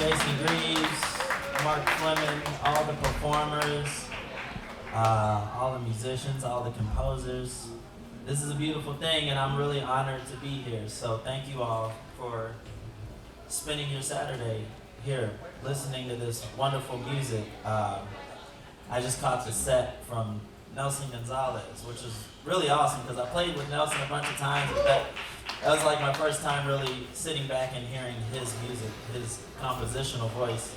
Jason Greaves, Mark Fleming, all the performers, all the musicians, all the composers. This is a beautiful thing, and I'm really honored to be here. So thank you all for spending your Saturday here, listening to this wonderful music. I just caught the set from Nelson Gonzalez, which is really awesome because I played with Nelson a bunch of times, but that was like my first time really sitting back and hearing his music, his compositional voice.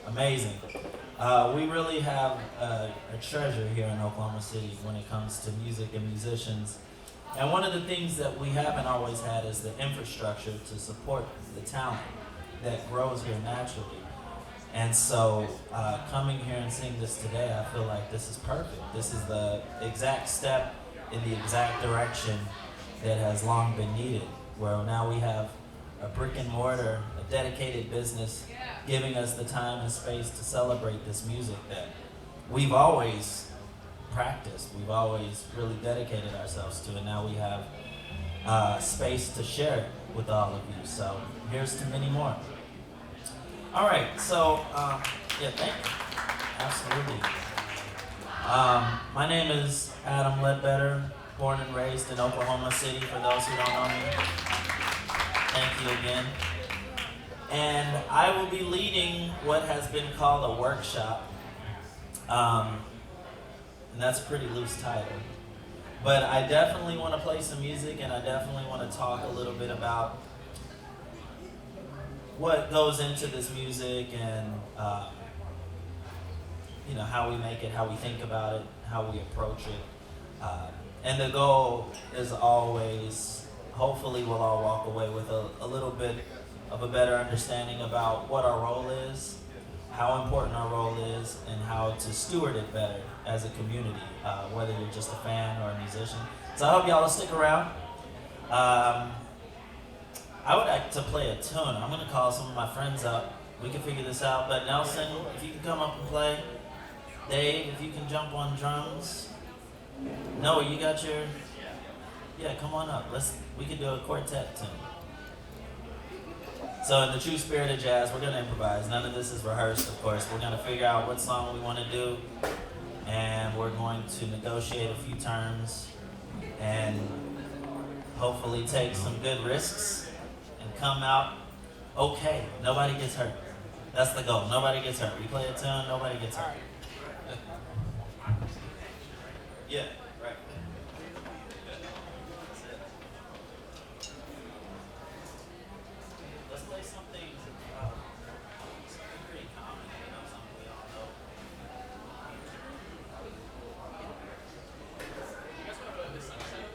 Amazing. We really have a treasure here in Oklahoma City when it comes to music and musicians. And one of the things that we haven't always had is the infrastructure to support the talent that grows here naturally. And so coming here and seeing this today, I feel like this is perfect. This is the exact step in the exact direction that has long been needed, where now we have a brick and mortar, a dedicated business giving us the time and space to celebrate this music that we've always practiced, we've always really dedicated ourselves to, and now we have space to share it with all of you. So here's to many more. All right, so yeah, thank you. Absolutely. My name is Adam Lebetter, born and raised in Oklahoma City, for those who don't know me. Thank you again. And I will be leading what has been called a workshop. And that's a pretty loose title. But I definitely want to play some music, and I definitely want to talk a little bit about what goes into this music and how we make it, how we think about it, how we approach it. And the goal is always, hopefully we'll all walk away with a little bit of a better understanding about what our role is, how important our role is, and how to steward it better as a community, whether you're just a fan or a musician. So I hope y'all will stick around. I would like to play a tune. I'm going to call some of my friends up. We can figure this out. But Nelson, if you can come up and play. Dave, if you can jump on drums. Noah, you got your... Yeah, come on up. We can do a quartet tune. So in the true spirit of jazz, we're going to improvise. None of this is rehearsed, of course. We're going to figure out what song we want to do. And we're going to negotiate a few terms. And hopefully take some good risks. And come out okay. Nobody gets hurt. That's the goal. Nobody gets hurt. We play a tune, nobody gets hurt. Yeah, right. That's it. Let's play something pretty common, something we all know. You guys want to go to the sunset?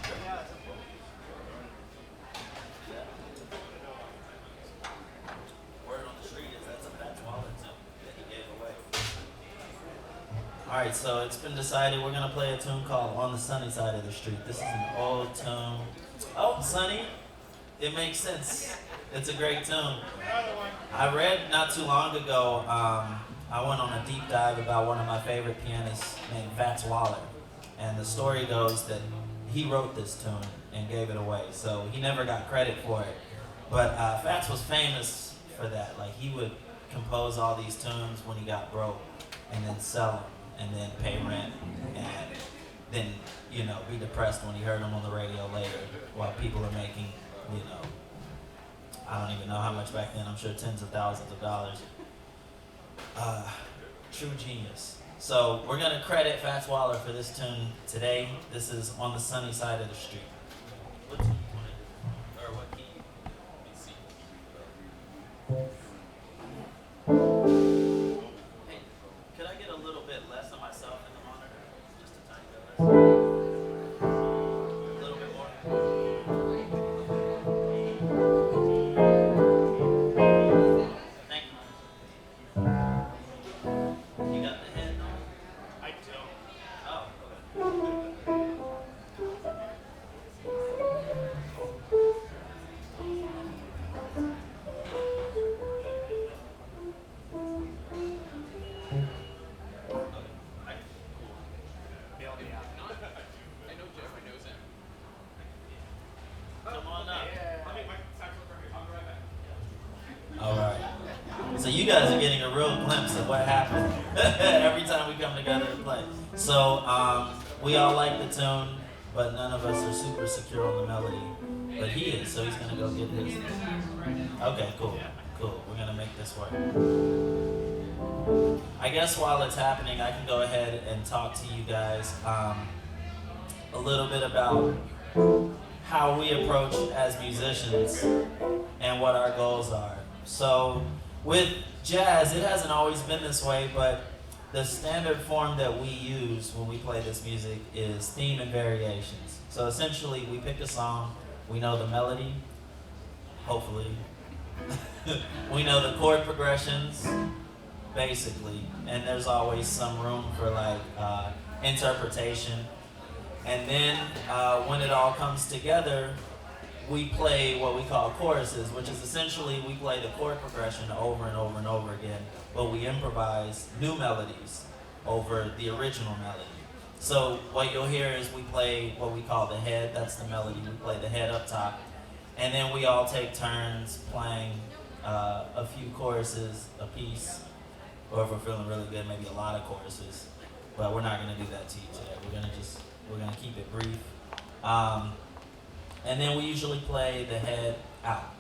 Yeah, that's important. Word on the street is that's a Fats Waller tune that he gave away. Alright, so it's been decided we're going to play a tune called On the Sunny Side of the Street. This is an old tune. Oh, Sunny. It makes sense. It's a great tune. I read not too long ago, I went on a deep dive about one of my favorite pianists named Fats Waller. And the story goes that he wrote this tune and gave it away. So he never got credit for it. But Fats was famous for that. Like, he would compose all these tunes when he got broke and then sell them and then pay rent and then, be depressed when he heard them on the radio later while people are making, I don't even know how much back then. I'm sure tens of thousands of dollars. True genius. So we're going to credit Fats Waller for this tune today. This is On the Sunny Side of the Street. What tune you want to, or what key? Hey, could I get a little bit less of myself in the monitor? Just a tiny bit less. A little bit more. Thank you. You got the head on? I don't. Oh, okay. So you guys are getting a real glimpse of what happens every time we come together to play. So we all like the tune, but none of us are super secure on the melody. But he is, so he's gonna go get his. Okay, cool. Cool. We're gonna make this work. I guess while it's happening, I can go ahead and talk to you guys a little bit about how we approach as musicians and what our goals are. So with jazz, it hasn't always been this way, but the standard form that we use when we play this music is theme and variations. So essentially, we pick a song, we know the melody, hopefully. We know the chord progressions, basically, and there's always some room for like interpretation. And then when it all comes together, we play what we call choruses, which is essentially we play the chord progression over and over and over again, but we improvise new melodies over the original melody. So what you'll hear is we play what we call the head, that's the melody, we play the head up top, and then we all take turns playing a few choruses a piece, or if we're feeling really good, maybe a lot of choruses, but we're not gonna do that to you today. We're gonna keep it brief. And then we usually play the head out.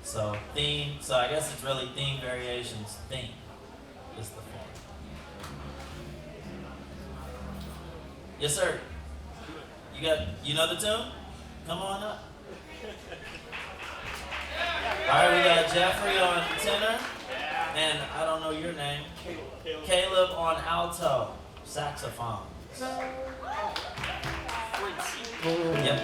So I guess it's really theme variations. Theme is the form. Yes, sir. You know the tune? Come on up. All right, we got Jeffrey on tenor, and I don't know your name. Caleb on alto, saxophone. Yep.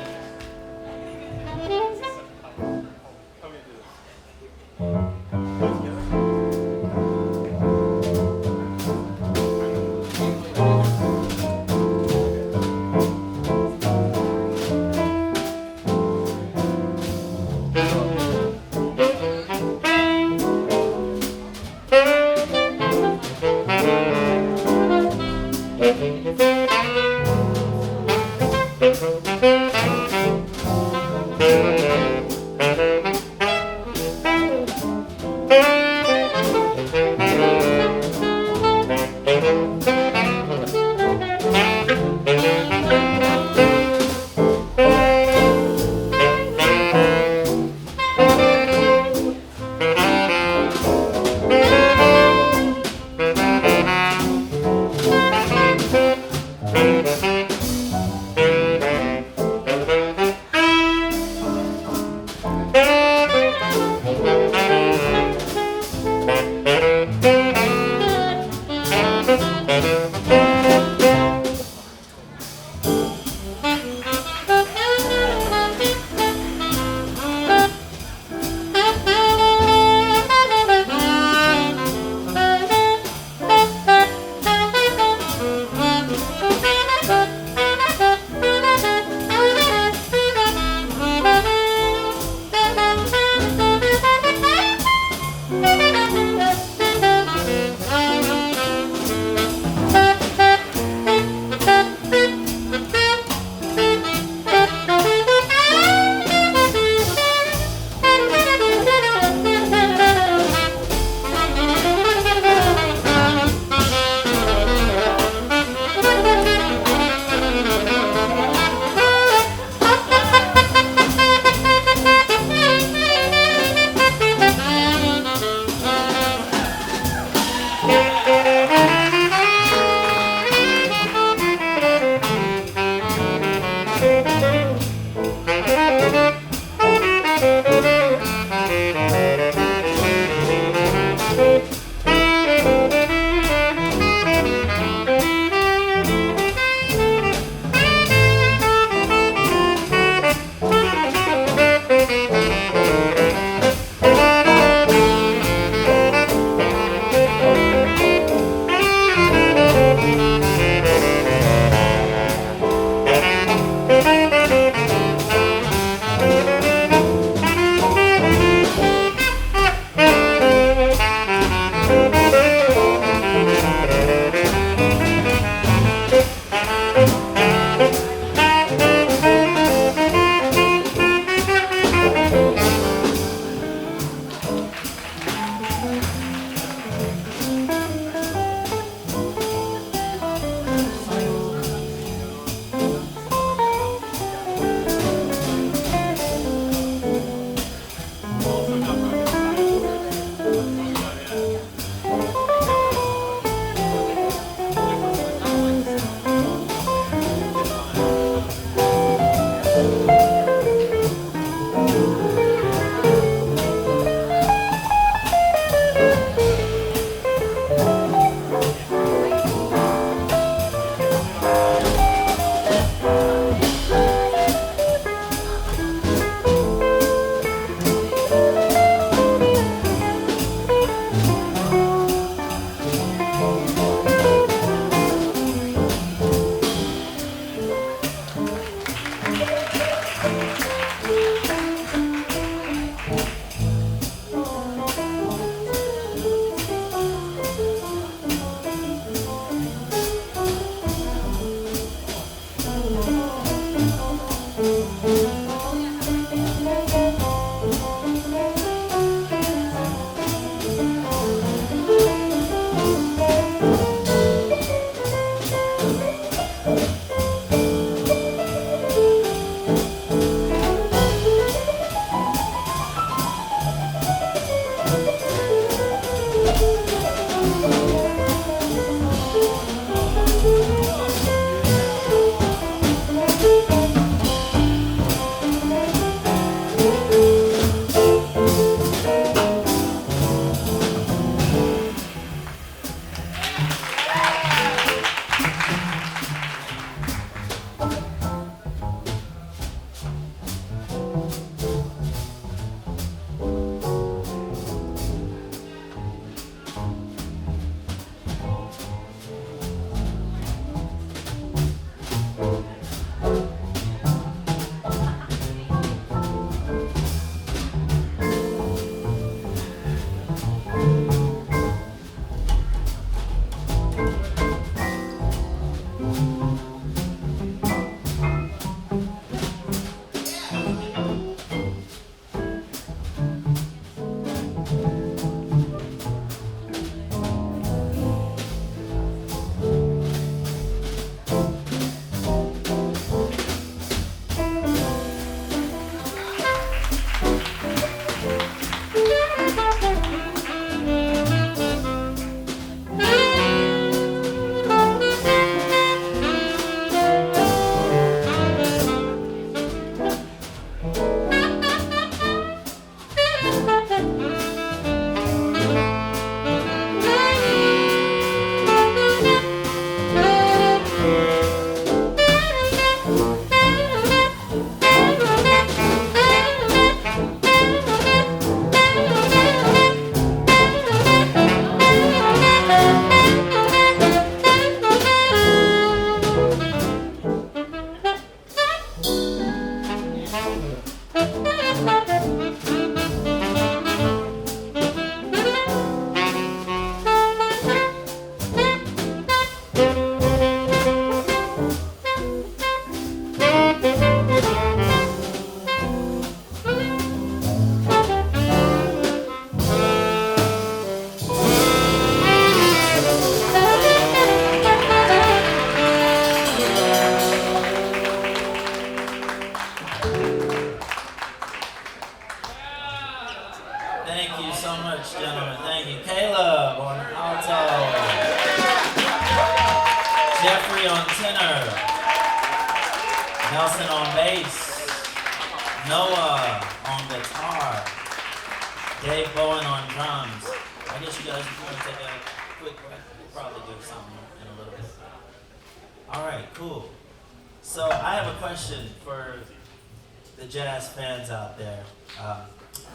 much, gentlemen. Thank you. Caleb on alto. Jeffrey on tenor. Nelson on bass. Noah on guitar. Dave Bowen on drums. I guess you guys want to take a quick break. We'll probably do something in a little bit. All right, cool. So I have a question for the jazz fans out there.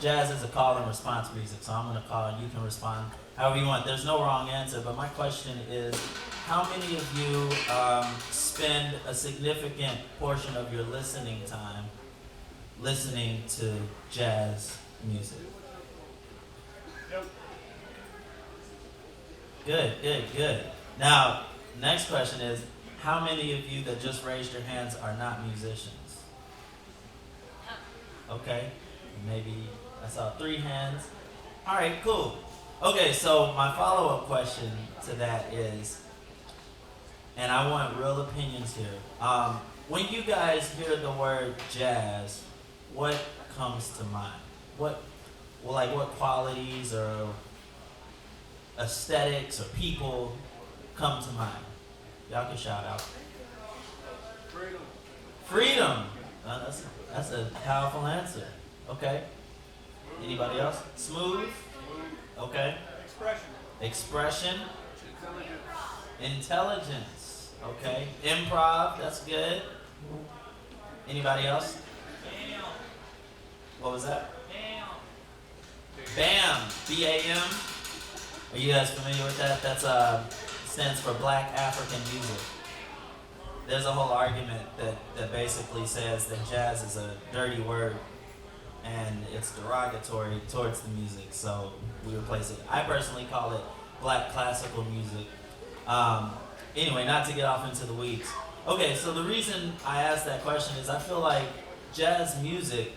Jazz is a call and response music, so I'm going to call and you can respond however you want. There's no wrong answer, but my question is, how many of you spend a significant portion of your listening time listening to jazz music? Yep. Good. Now, next question is, how many of you that just raised your hands are not musicians? Okay, maybe I saw 3 hands. All right, cool. Okay, so my follow-up question to that is, and I want real opinions here. When you guys hear the word jazz, what comes to mind? What qualities or aesthetics or people come to mind? Y'all can shout out. Freedom. That's a powerful answer. Okay. Anybody else? Smooth. Okay. Expression. Intelligence. Okay. Improv. That's good. Anybody else? What was that? BAM. B-A-M. Are you guys familiar with that? That's stands for Black African Music. There's a whole argument that basically says that jazz is a dirty word and it's derogatory towards the music, so we replace it. I personally call it black classical music. Anyway, not to get off into the weeds. Okay, so the reason I asked that question is I feel like jazz music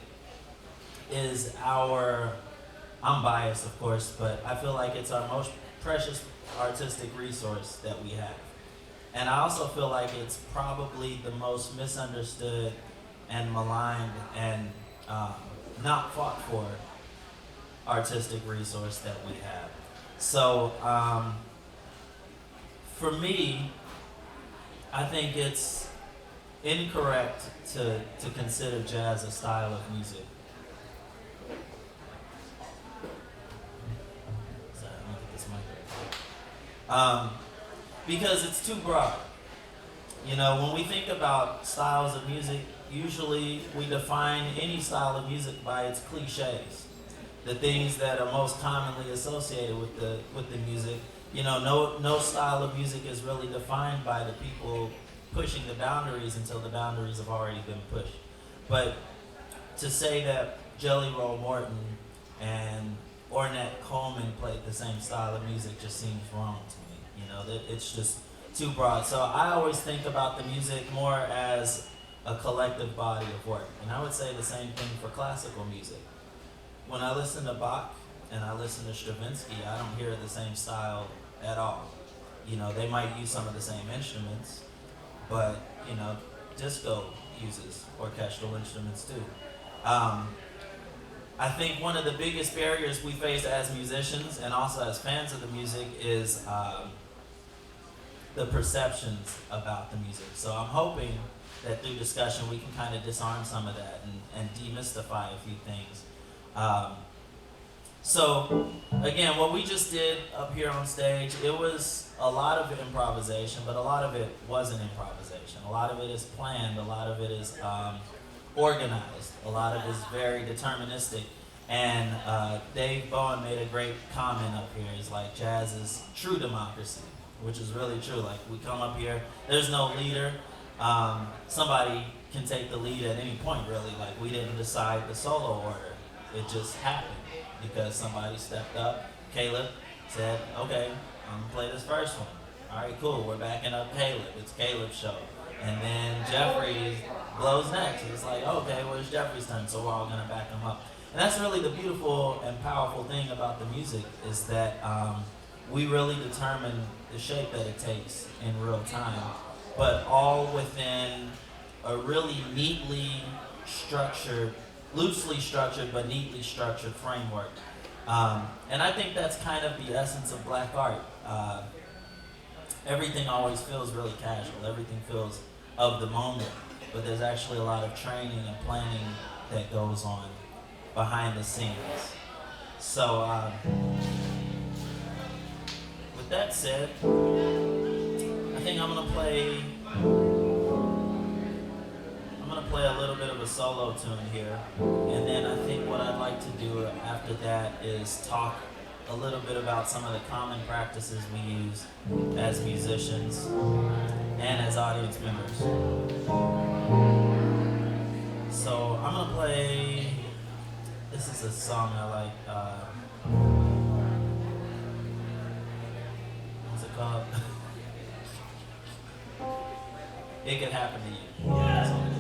is I'm biased of course, but I feel like it's our most precious artistic resource that we have. And I also feel like it's probably the most misunderstood and maligned and not fought for artistic resource that we have. So for me, I think it's incorrect to consider jazz a style of music. Because it's too broad. You know, when we think about styles of music, usually we define any style of music by its cliches, the things that are most commonly associated with the music. You know, no style of music is really defined by the people pushing the boundaries until the boundaries have already been pushed. But to say that Jelly Roll Morton and Ornette Coleman played the same style of music just seems wrong to me. You know, that it's just too broad. So I always think about the music more as a collective body of work. And I would say the same thing for classical music. When I listen to Bach and I listen to Stravinsky, I don't hear the same style at all. You know, they might use some of the same instruments, but, you know, disco uses orchestral instruments too. I think one of the biggest barriers we face as musicians and also as fans of the music is the perceptions about the music. So I'm hoping that through discussion we can kind of disarm some of that and demystify a few things. So again, what we just did up here on stage, it was a lot of improvisation, but a lot of it wasn't improvisation. A lot of it is planned, a lot of it is organized, a lot of it is very deterministic. And Dave Bowen made a great comment up here. He's like, jazz is true democracy, which is really true. Like, we come up here, there's no leader. Somebody can take the lead at any point, really. Like, we didn't decide the solo order. It just happened because somebody stepped up. Caleb said, okay, I'm gonna play this first one. All right, cool, we're backing up Caleb. It's Caleb's show. And then Jeffrey blows next. It's like, okay, well, it's Jeffrey's turn, so we're all gonna back him up. And that's really the beautiful and powerful thing about the music is that we really determine the shape that it takes in real time, but all within a really neatly structured, loosely structured, but neatly structured framework. And I think that's kind of the essence of black art. Everything always feels really casual. Everything feels of the moment, but there's actually a lot of training and planning that goes on behind the scenes. So, with that said, I think I'm gonna play a little bit of a solo tune here, and then I think what I'd like to do after that is talk a little bit about some of the common practices we use as musicians and as audience members. So I'm gonna play. This is a song I like. What's it called? It Could Happen to You. That's all it is.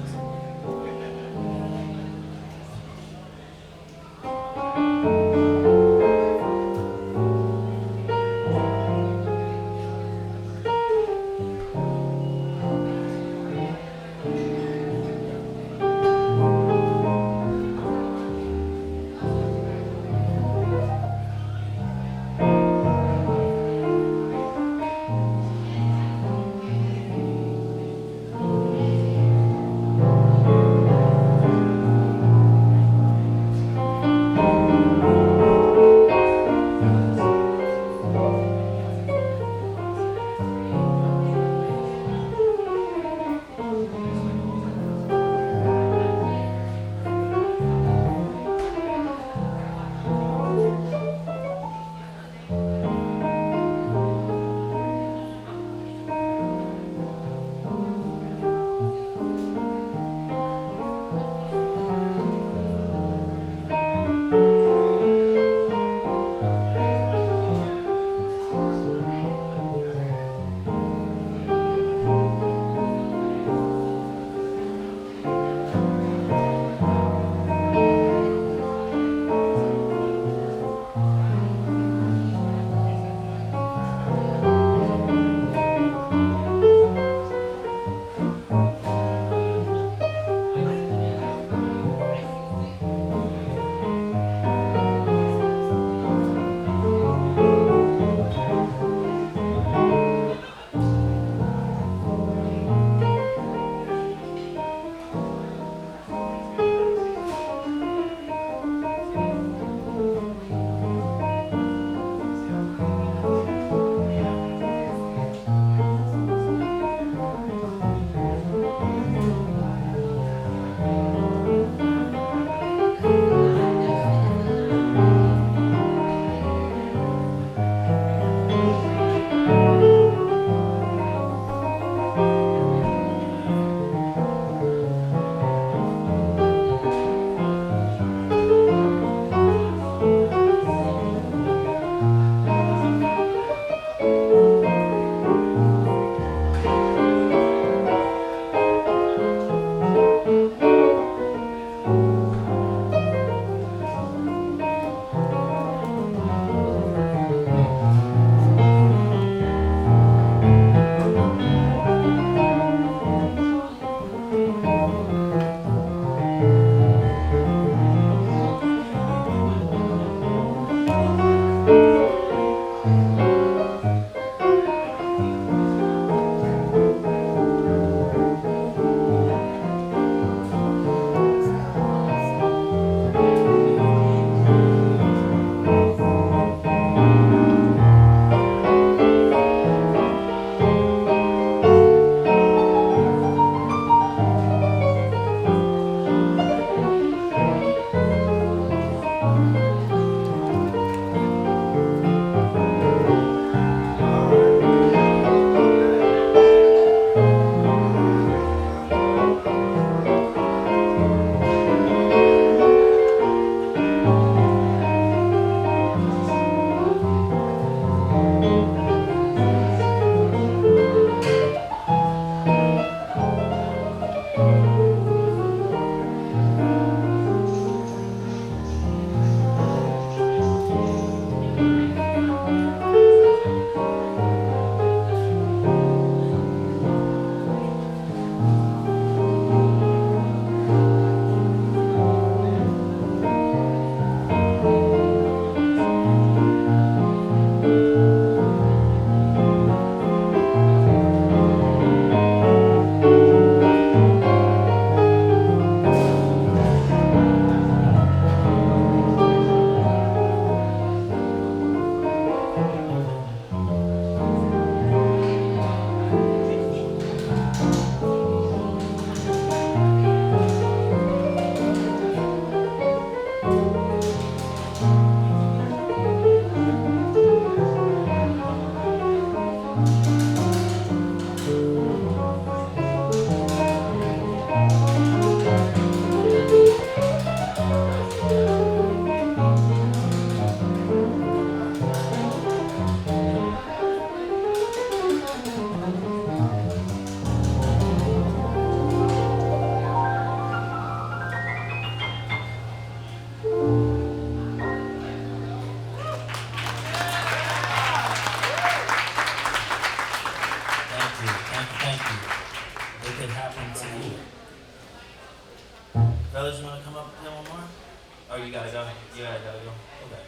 Yeah, I gotta go. Okay.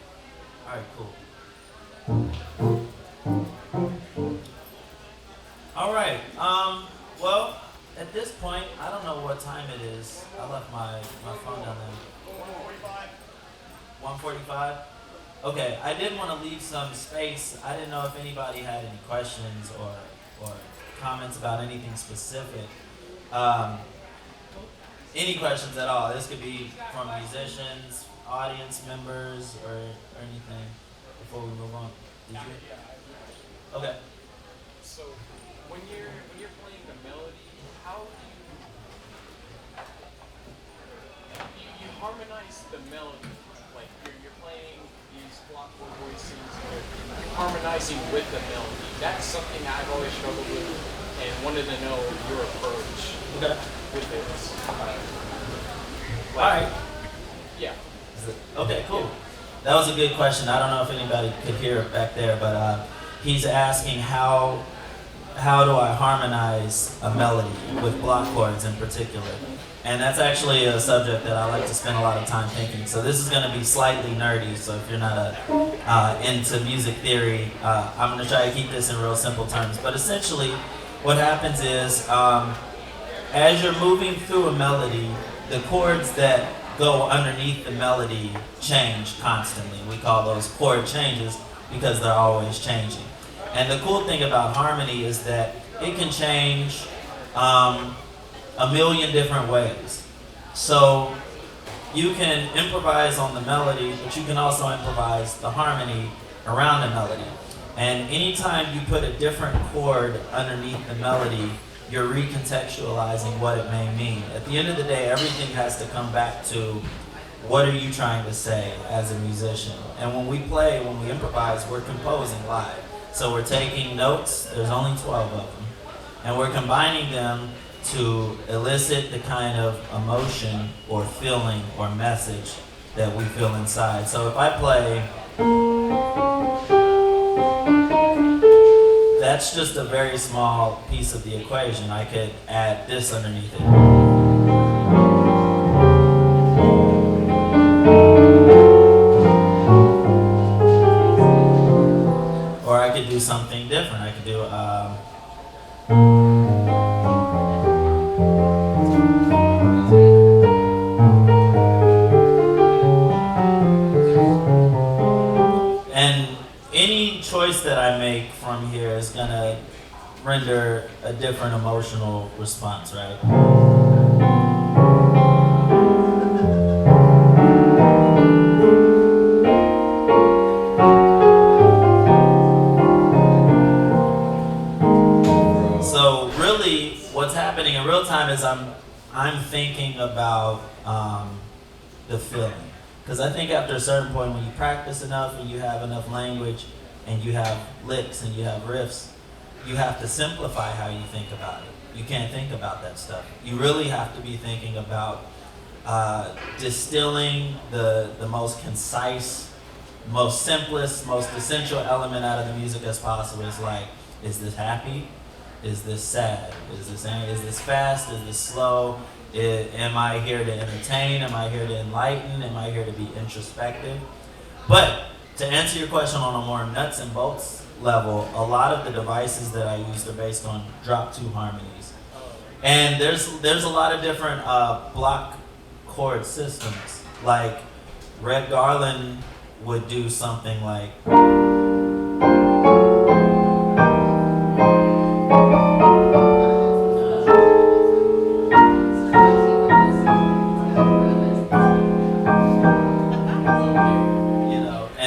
All right, cool. All right. Well, at this point, I don't know what time it is. I left my phone down there. 1:45. Okay. I did want to leave some space. I didn't know if anybody had any questions or comments about anything specific. Um, any questions at all? This could be from musicians, audience members, or anything. Before we move on, did you? Okay. So when you're playing the melody, how do you harmonize the melody? Like you're playing these block chord voicings, you're harmonizing with the melody. That's something I've always struggled with, and wanted to know your approach Okay. with it. All right. Yeah. Okay, cool. That was a good question. I don't know if anybody could hear it back there, but he's asking how do I harmonize a melody with block chords in particular? And that's actually a subject that I like to spend a lot of time thinking. So this is going to be slightly nerdy. So if you're not into music theory, I'm going to try to keep this in real simple terms. But essentially, what happens is as you're moving through a melody, the chords that go underneath the melody change constantly. We call those chord changes because they're always changing. And the cool thing about harmony is that it can change a million different ways. So you can improvise on the melody, but you can also improvise the harmony around the melody. And anytime you put a different chord underneath the melody, you're recontextualizing what it may mean. At the end of the day, everything has to come back to what are you trying to say as a musician. And when we play, when we improvise, we're composing live. So we're taking notes, there's only 12 of them, and we're combining them to elicit the kind of emotion or feeling or message that we feel inside. So if I play, that's just a very small piece of the equation. I could add this underneath it. Or I could do something different. I could do and any choice that I make from here is gonna render a different emotional response, right? So really, what's happening in real time is I'm thinking about the feeling. Because I think after a certain point, when you practice enough and you have enough language and you have licks and you have riffs, you have to simplify how you think about it. You can't think about that stuff. You really have to be thinking about distilling the most concise, most simplest, most essential element out of the music as possible. It's like, is this happy? Is this sad? Is this fast? Is this slow? Am I here to entertain? Am I here to enlighten? Am I here to be introspective? But to answer your question on a more nuts and bolts level, a lot of the devices that I use are based on drop two harmonies. And there's a lot of different block chord systems. Like Red Garland would do something like,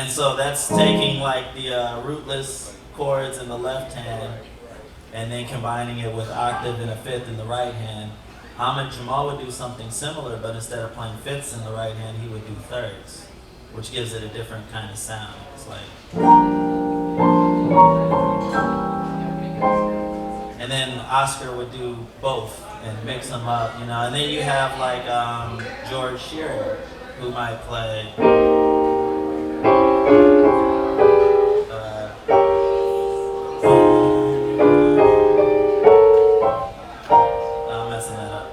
so that's taking like the rootless chords in the left hand and then combining it with octave and a fifth in the right hand. Ahmed Jamal would do something similar, but instead of playing fifths in the right hand, he would do thirds, which gives it a different kind of sound. It's like, and then Oscar would do both and mix them up, and then you have like George Shearing, who might play. I'm messing that up.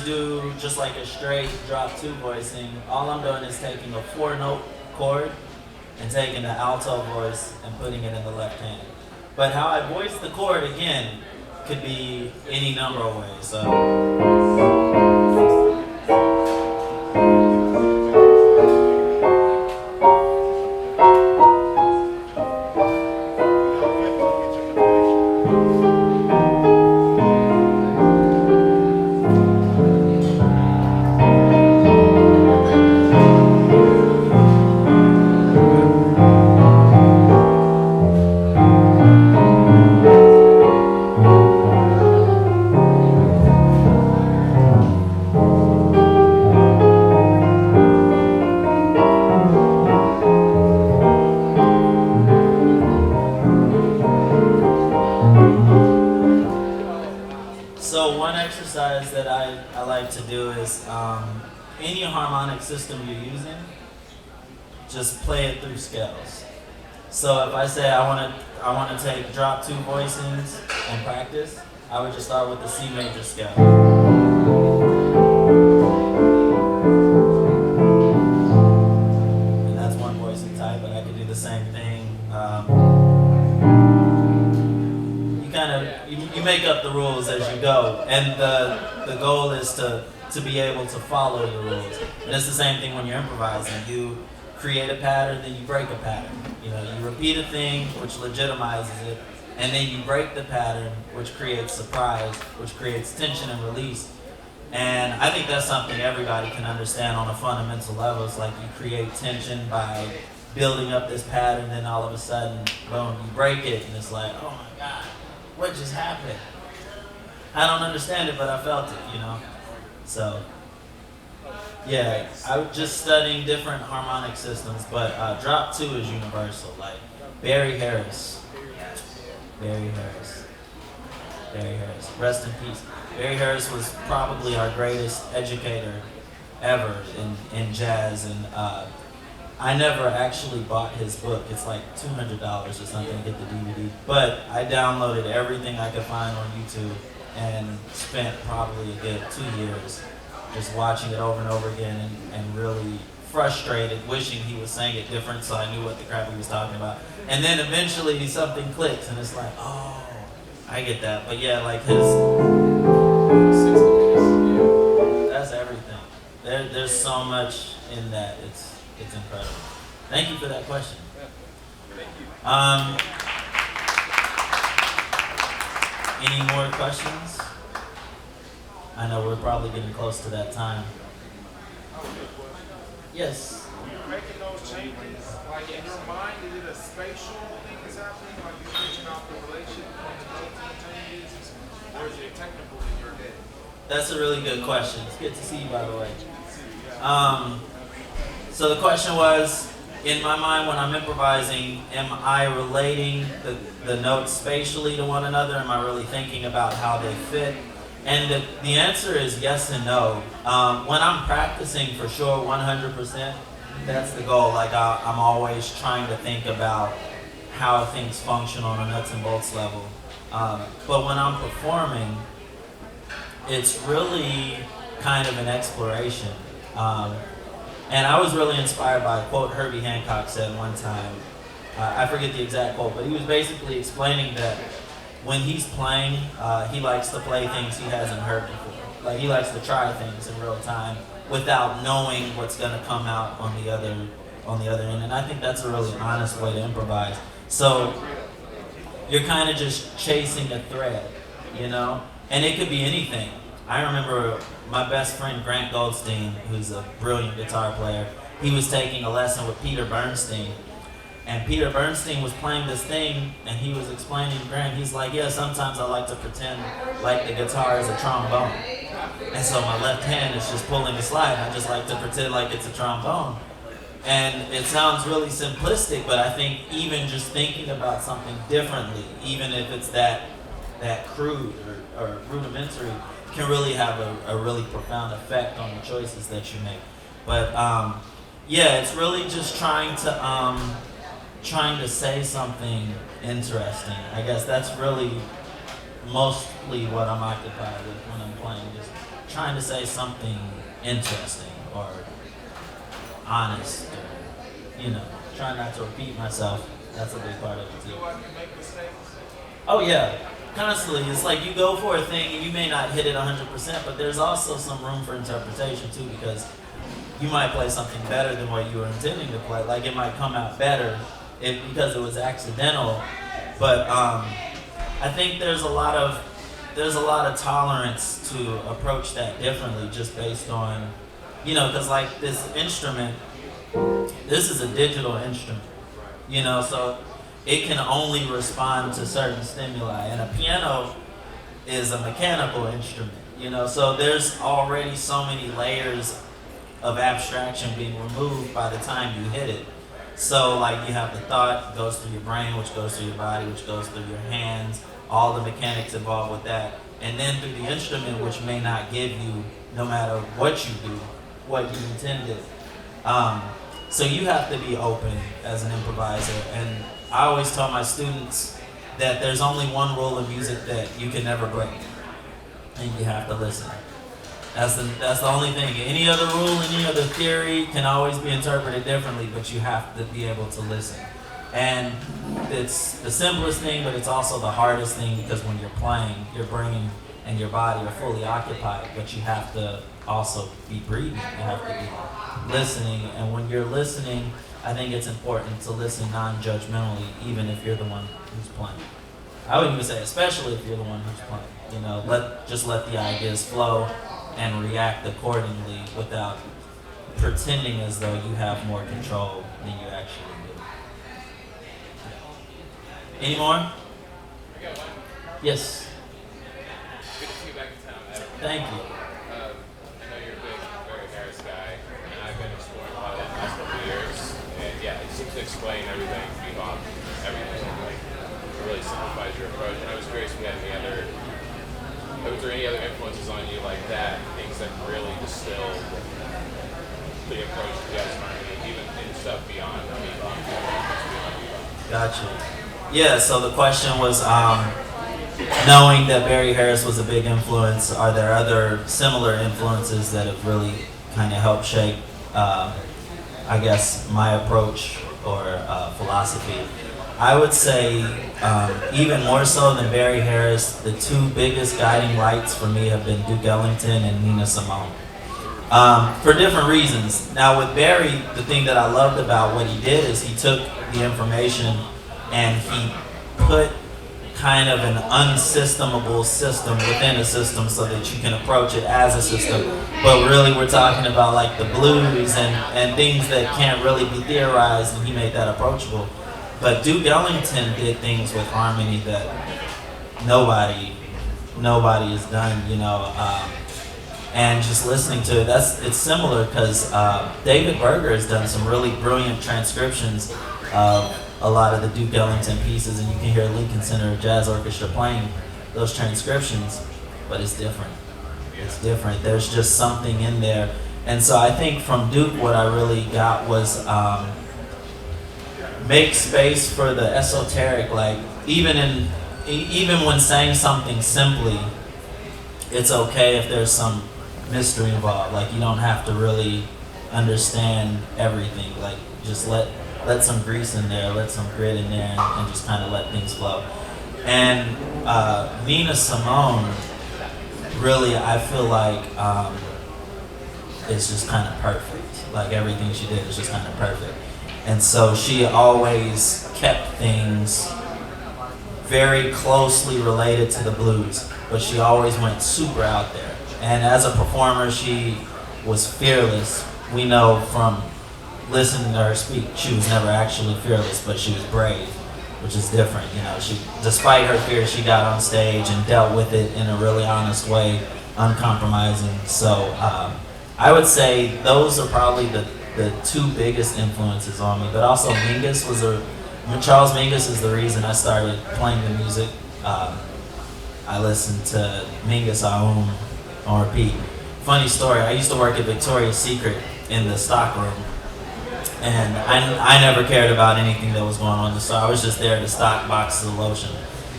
do just like a straight drop two voicing, all I'm doing is taking a 4-note chord and taking the alto voice and putting it in the left hand. But how I voice the chord again could be any number of ways. So. So one exercise that I like to do is any harmonic system you're using, just play it through scales. So if I say I want to take drop two voicings and practice, I would just start with the C major scale. And that's one voicing type, but I could do the same thing. You make up the rules as you go, and the goal is to be able to follow the rules. And it's the same thing when you're improvising. You create a pattern, then you break a pattern. You know, you repeat a thing, which legitimizes it, and then you break the pattern, which creates surprise, which creates tension and release. And I think that's something everybody can understand on a fundamental level. It's like you create tension by building up this pattern, then all of a sudden, boom, you break it, and it's like, oh my God, what just happened? I don't understand it, but I felt it, you know? So, yeah, I was just studying different harmonic systems, but drop two is universal. Like Barry Harris. Rest in peace. Barry Harris was probably our greatest educator ever in jazz, and I never actually bought his book. It's like $200 or something to get the DVD. But I downloaded everything I could find on YouTube and spent probably a good 2 years just watching it over and over again and really frustrated, wishing he was saying it different so I knew what the crap he was talking about. And then eventually something clicks and it's like, oh, I get that. But yeah, like his, that's everything. There's so much in that. It's incredible. Thank you for that question. Thank you. Any more questions? I know we're probably getting close to that time. Yes. When you're making those changes, like in your mind, is it a spatial thing that's happening? Like you're reaching out the relation between the notes and the changes? Or is it technical in your head? That's a really good question. It's good to see you, by the way. So the question was, in my mind when I'm improvising, am I relating the notes spatially to one another? Am I really thinking about how they fit? And the answer is yes and no. When I'm practicing, for sure, 100%, that's the goal. Like I'm always trying to think about how things function on a nuts and bolts level. But when I'm performing, it's really kind of an exploration. And I was really inspired by a quote Herbie Hancock said one time. I forget the exact quote, but he was basically explaining that when he's playing, he likes to play things he hasn't heard before. Like he likes to try things in real time without knowing what's gonna come out on the other end. And I think that's a really honest way to improvise. So you're kind of just chasing a thread, you know? And it could be anything. I remember my best friend Grant Goldstein, who's a brilliant guitar player, he was taking a lesson with Peter Bernstein. And Peter Bernstein was playing this thing, and he was explaining to Grant, he's like, yeah, sometimes I like to pretend like the guitar is a trombone. And so my left hand is just pulling the slide, and I just like to pretend like it's a trombone. And it sounds really simplistic, but I think even just thinking about something differently, even if it's that crude or rudimentary, can really have a really profound effect on the choices that you make. But yeah, it's really just trying to say something interesting. I guess that's really mostly what I'm occupied with when I'm playing. Just trying to say something interesting or honest, or, trying not to repeat myself. That's a big part of it You too. feel like you make mistakes? Oh yeah, constantly. It's like you go for a thing and you may not hit it 100%, but there's also some room for interpretation too, because you might play something better than what you were intending to play. Like it might come out better because it was accidental. But I think there's a lot of tolerance to approach that differently, just based on, because like this instrument, this is a digital instrument, so it can only respond to certain stimuli, and a piano is a mechanical instrument, so there's already so many layers of abstraction being removed by the time you hit it. So like you have the thought goes through your brain, which goes through your body, which goes through your hands, all the mechanics involved with that, and then through the instrument, which may not give you, no matter what you do, what you intended. So you have to be open as an improviser, and I always tell my students that there's only one rule of music that you can never break, and you have to listen. That's the only thing. Any other rule, any other theory can always be interpreted differently, but you have to be able to listen. And it's the simplest thing, but it's also the hardest thing, because when you're playing, your brain and your body are fully occupied, but you have to also be breathing. You have to be listening. And when you're listening, I think it's important to listen non-judgmentally, even if you're the one who's playing. I would even say, especially if you're the one who's playing. Just let the ideas flow and react accordingly without pretending as though you have more control than you actually do. Any more? I got one. Yes. Good to see you back in town, Adam. Thank you. I know you're a big Barry Harris guy, and I've been exploring a lot of that the last couple of years. And yeah, it seems to explain everything, bebop, everything. Like, it really simplifies your approach. And I was curious if you had any other, was there any other influences on you like that, things that really distill the approach to jazz harmony, even in stuff beyond bebop? Gotcha. Yeah, so the question was, knowing that Barry Harris was a big influence, are there other similar influences that have really kind of helped shape, I guess, my approach or philosophy? I would say, even more so than Barry Harris, the two biggest guiding lights for me have been Duke Ellington and Nina Simone. For different reasons. Now with Barry, the thing that I loved about what he did is he took the information and he put kind of an unsystemable system within a system so that you can approach it as a system. But really we're talking about like the blues and things that can't really be theorized, and he made that approachable. But Duke Ellington did things with harmony that nobody has done, and just listening to it, it's similar because David Berger has done some really brilliant transcriptions of a lot of the Duke Ellington pieces, and you can hear Lincoln Center Jazz Orchestra playing those transcriptions, but it's different. It's different. There's just something in there. And so I think from Duke what I really got was make space for the esoteric. Like even when saying something simply, it's okay if there's some mystery involved. Like you don't have to really understand everything. Like just let some grease in there, let some grit in there, and just kind of let things flow. And Nina Simone, really, I feel like it's just kind of perfect. Like everything she did is just kind of perfect. And so she always kept things very closely related to the blues, but she always went super out there. And as a performer, she was fearless. We know from listening to her speak, she was never actually fearless, but she was brave, which is different. She, despite her fear, she got on stage and dealt with it in a really honest way, uncompromising. So I would say those are probably the two biggest influences on me. But also Charles Mingus is the reason I started playing the music. I listened to Mingus Aoun on repeat. Funny story, I used to work at Victoria's Secret in the stockroom. And I never cared about anything that was going on in the store. I was just there to stock boxes of lotion.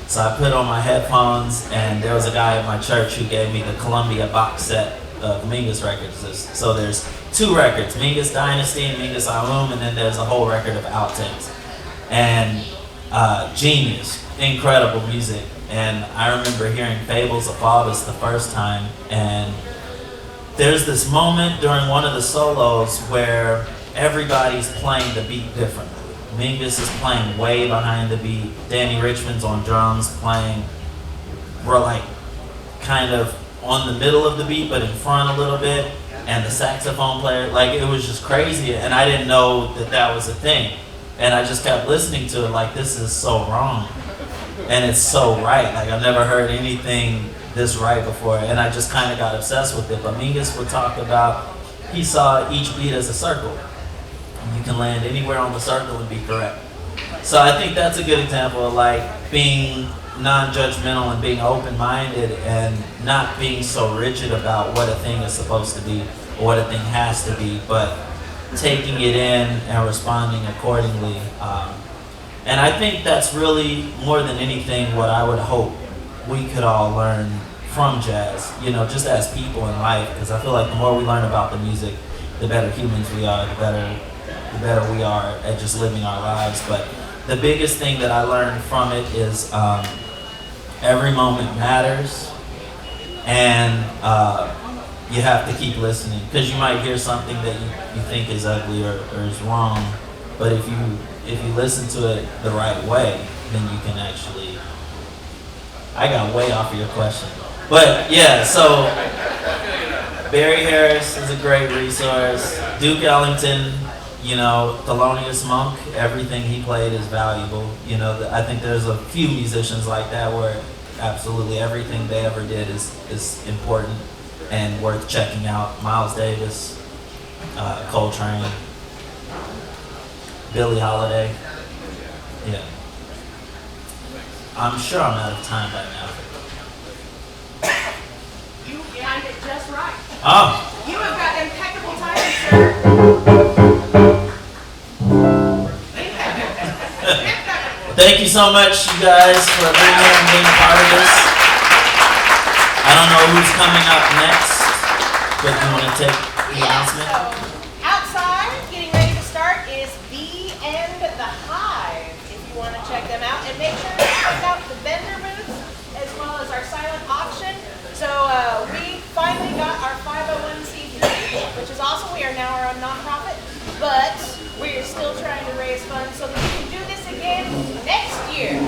So I put on my headphones, and there was a guy at my church who gave me the Columbia box set of Mingus records. So there's 2 records, Mingus Dynasty and Mingus Aum, and then there's a whole record of outtakes. And genius, incredible music. And I remember hearing Fables of Faubus the first time, and there's this moment during one of the solos where everybody's playing the beat differently. Mingus is playing way behind the beat. Danny Richmond's on drums playing, we're like kind of on the middle of the beat but in front a little bit. And the saxophone player, like it was just crazy. And I didn't know that that was a thing. And I just kept listening to it like, this is so wrong. And it's so right. Like I've never heard anything this right before. And I just kind of got obsessed with it. But Mingus would talk about, he saw each beat as a circle. You can land anywhere on the circle and be correct. So I think that's a good example of like being non-judgmental and being open-minded and not being so rigid about what a thing is supposed to be or what a thing has to be, but taking it in and responding accordingly. And I think that's really, more than anything, what I would hope we could all learn from jazz, you know, just as people in life, because I feel like the more we learn about the music, the better humans we are, the better we are at just living our lives. But the biggest thing that I learned from it is every moment matters, and you have to keep listening, because you might hear something that you think is ugly or is wrong, but if you listen to it the right way, then you can actually. I got way off of your question, but yeah. So Barry Harris is a great resource. Duke Ellington, you know, Thelonious Monk, everything he played is valuable. You know, I think there's a few musicians like that where absolutely everything they ever did is important and worth checking out. Miles Davis, Coltrane, Billie Holiday. Yeah. I'm sure I'm out of time by now. You timed it just right. Oh. You have got impeccable timing, sir. Thank you so much, you guys, for being here and being a part of this. I don't know who's coming up next, but you want to take the announcement? So, outside, getting ready to start is B and the Hive, if you want to check them out. And make sure to check out the vendor booths as well as our silent auction. So we finally got our 501c3, which is awesome. We are now our own nonprofit, but we're still trying to raise funds so that we can do this again next year.